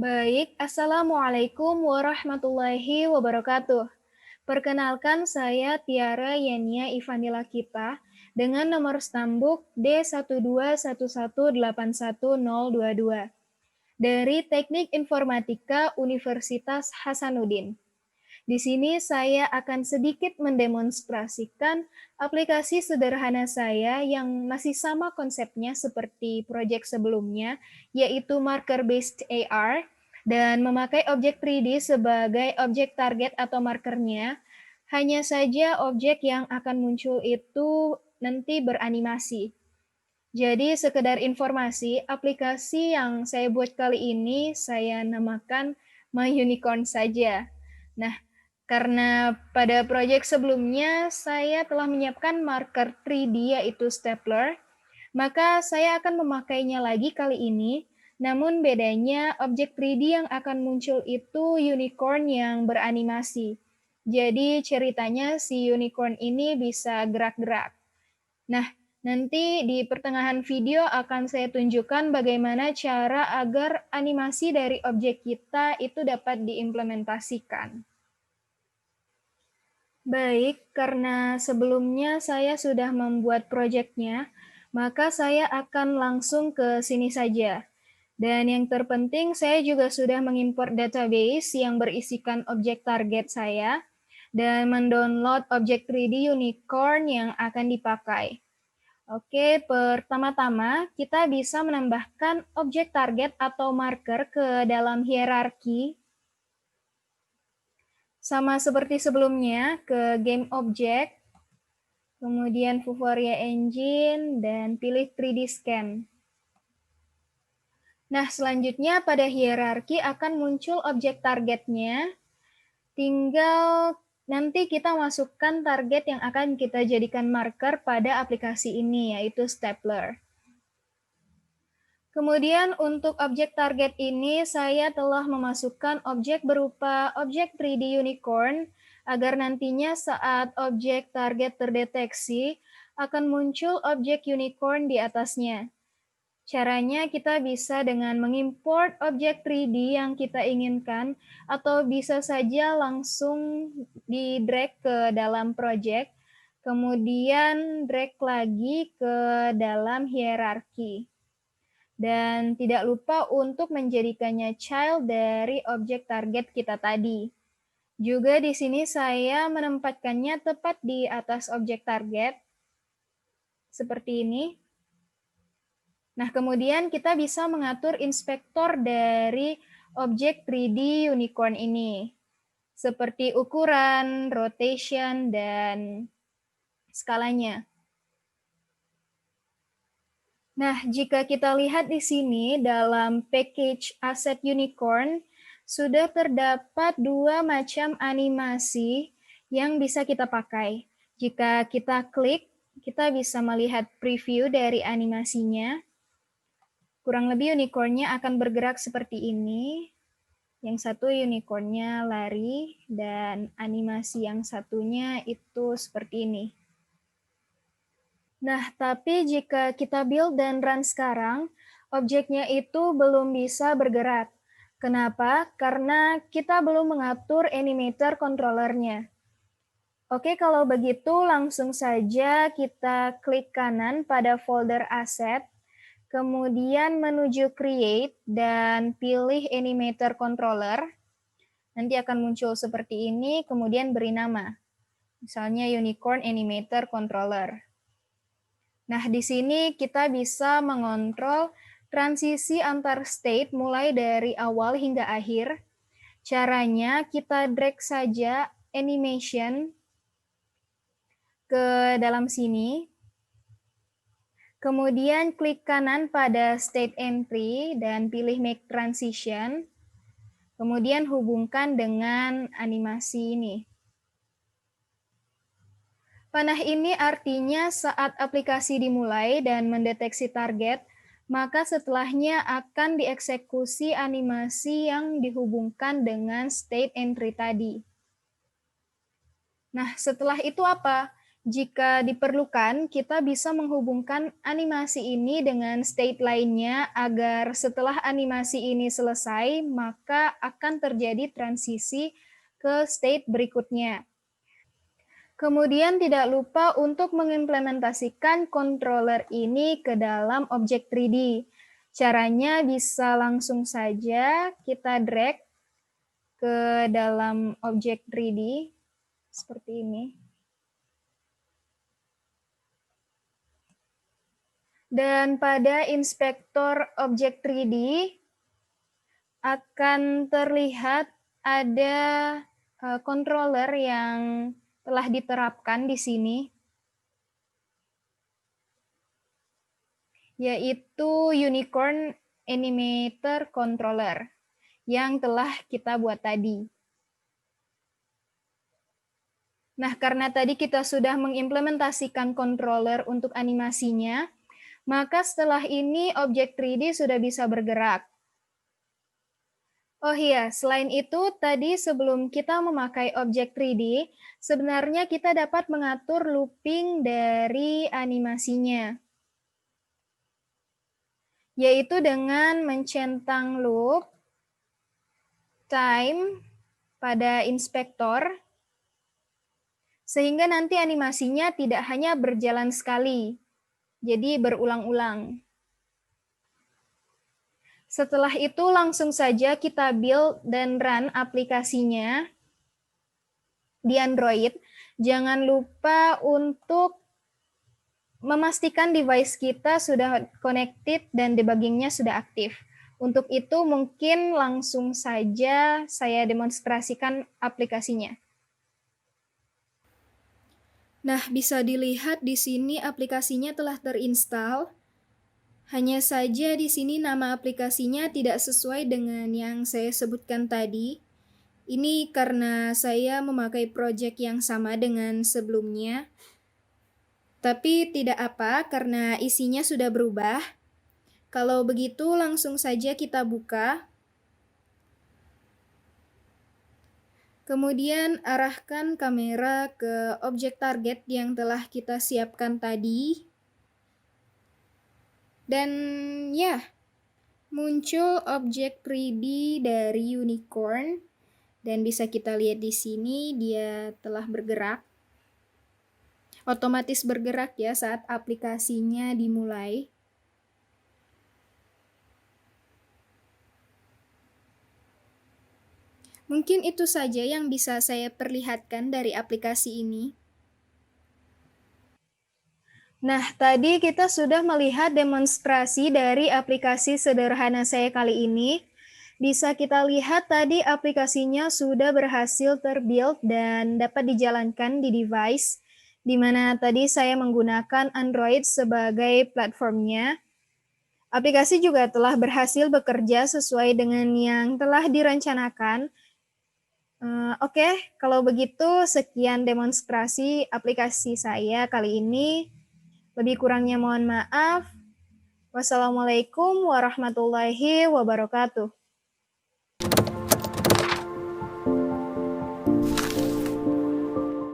Baik, Assalamualaikum warahmatullahi wabarakatuh. Perkenalkan saya Tiara Yenia Ivanila Kita dengan nomor stambuk D121181022 dari Teknik Informatika Universitas Hasanuddin. Di sini saya akan sedikit mendemonstrasikan aplikasi sederhana saya yang masih sama konsepnya seperti proyek sebelumnya, yaitu marker-based AR, dan memakai objek 3D sebagai objek target atau markernya. Hanya saja objek yang akan muncul itu nanti beranimasi. Jadi sekedar informasi, aplikasi yang saya buat kali ini saya namakan My Unicorn saja. Nah, karena pada proyek sebelumnya saya telah menyiapkan marker 3D yaitu stapler, maka saya akan memakainya lagi kali ini, namun bedanya objek 3D yang akan muncul itu unicorn yang beranimasi. Jadi ceritanya si unicorn ini bisa gerak-gerak. Nah, nanti di pertengahan video akan saya tunjukkan bagaimana cara agar animasi dari objek kita itu dapat diimplementasikan. Baik, karena sebelumnya saya sudah membuat proyeknya, maka saya akan langsung ke sini saja. Dan yang terpenting, saya juga sudah mengimport database yang berisikan objek target saya dan mendownload objek 3D unicorn yang akan dipakai. Oke, pertama-tama kita bisa menambahkan objek target atau marker ke dalam hierarki. Sama seperti sebelumnya, ke game object, kemudian Vuforia Engine, dan pilih 3D Scan. Nah, selanjutnya pada hierarki akan muncul objek targetnya, tinggal nanti kita masukkan target yang akan kita jadikan marker pada aplikasi ini, yaitu stapler. Kemudian untuk objek target ini saya telah memasukkan objek berupa objek 3D unicorn agar nantinya saat objek target terdeteksi akan muncul objek unicorn di atasnya. Caranya kita bisa dengan mengimport objek 3D yang kita inginkan atau bisa saja langsung di-drag ke dalam project, kemudian drag lagi ke dalam hierarki. Dan tidak lupa untuk menjadikannya child dari objek target kita tadi. Juga di sini saya menempatkannya tepat di atas objek target, seperti ini. Nah, kemudian kita bisa mengatur inspektor dari objek 3D unicorn ini, seperti ukuran, rotation, dan skalanya. Nah, jika kita lihat di sini dalam package asset unicorn, sudah terdapat dua macam animasi yang bisa kita pakai. Jika kita klik, kita bisa melihat preview dari animasinya. Kurang lebih unicornnya akan bergerak seperti ini. Yang satu unicornnya lari, dan animasi yang satunya itu seperti ini. Nah, tapi jika kita build dan run sekarang, objeknya itu belum bisa bergerak. Kenapa? Karena kita belum mengatur animator controllernya. Oke, kalau begitu langsung saja kita klik kanan pada folder asset, kemudian menuju create dan pilih animator controller. Nanti akan muncul seperti ini, kemudian beri nama. Misalnya unicorn animator controller. Nah, di sini kita bisa mengontrol transisi antar state mulai dari awal hingga akhir. Caranya kita drag saja animation ke dalam sini. Kemudian klik kanan pada state entry dan pilih make transition. Kemudian hubungkan dengan animasi ini. Panah ini artinya saat aplikasi dimulai dan mendeteksi target, maka setelahnya akan dieksekusi animasi yang dihubungkan dengan state entry tadi. Nah, setelah itu apa? Jika diperlukan, kita bisa menghubungkan animasi ini dengan state lainnya agar setelah animasi ini selesai, maka akan terjadi transisi ke state berikutnya. Kemudian tidak lupa untuk mengimplementasikan controller ini ke dalam objek 3D. Caranya bisa langsung saja kita drag ke dalam objek 3D seperti ini. Dan pada inspektor objek 3D akan terlihat ada controller yang telah diterapkan di sini, yaitu Unicorn Animator Controller yang telah kita buat tadi. Nah, karena tadi kita sudah mengimplementasikan controller untuk animasinya, maka setelah ini objek 3D sudah bisa bergerak. Oh iya, selain itu, tadi sebelum kita memakai objek 3D, sebenarnya kita dapat mengatur looping dari animasinya, yaitu dengan mencentang loop time pada inspektor, sehingga nanti animasinya tidak hanya berjalan sekali, jadi berulang-ulang. Setelah itu langsung saja kita build dan run aplikasinya di Android. Jangan lupa untuk memastikan device kita sudah connected dan debuggingnya sudah aktif. Untuk itu mungkin langsung saja saya demonstrasikan aplikasinya. Nah, bisa dilihat di sini aplikasinya telah terinstall. Hanya saja di sini nama aplikasinya tidak sesuai dengan yang saya sebutkan tadi. Ini karena saya memakai project yang sama dengan sebelumnya. Tapi tidak apa, karena isinya sudah berubah. Kalau begitu, langsung saja kita buka. Kemudian arahkan kamera ke objek target yang telah kita siapkan tadi. Dan ya, muncul objek 3D dari Unicorn. Dan bisa kita lihat di sini dia telah bergerak. Otomatis bergerak ya saat aplikasinya dimulai. Mungkin itu saja yang bisa saya perlihatkan dari aplikasi ini. Nah, tadi kita sudah melihat demonstrasi dari aplikasi sederhana saya kali ini. Bisa kita lihat tadi aplikasinya sudah berhasil terbuild dan dapat dijalankan di device, di mana tadi saya menggunakan Android sebagai platformnya. Aplikasi juga telah berhasil bekerja sesuai dengan yang telah direncanakan. Oke, kalau begitu sekian demonstrasi aplikasi saya kali ini. Lebih kurangnya mohon maaf. Wassalamualaikum warahmatullahi wabarakatuh.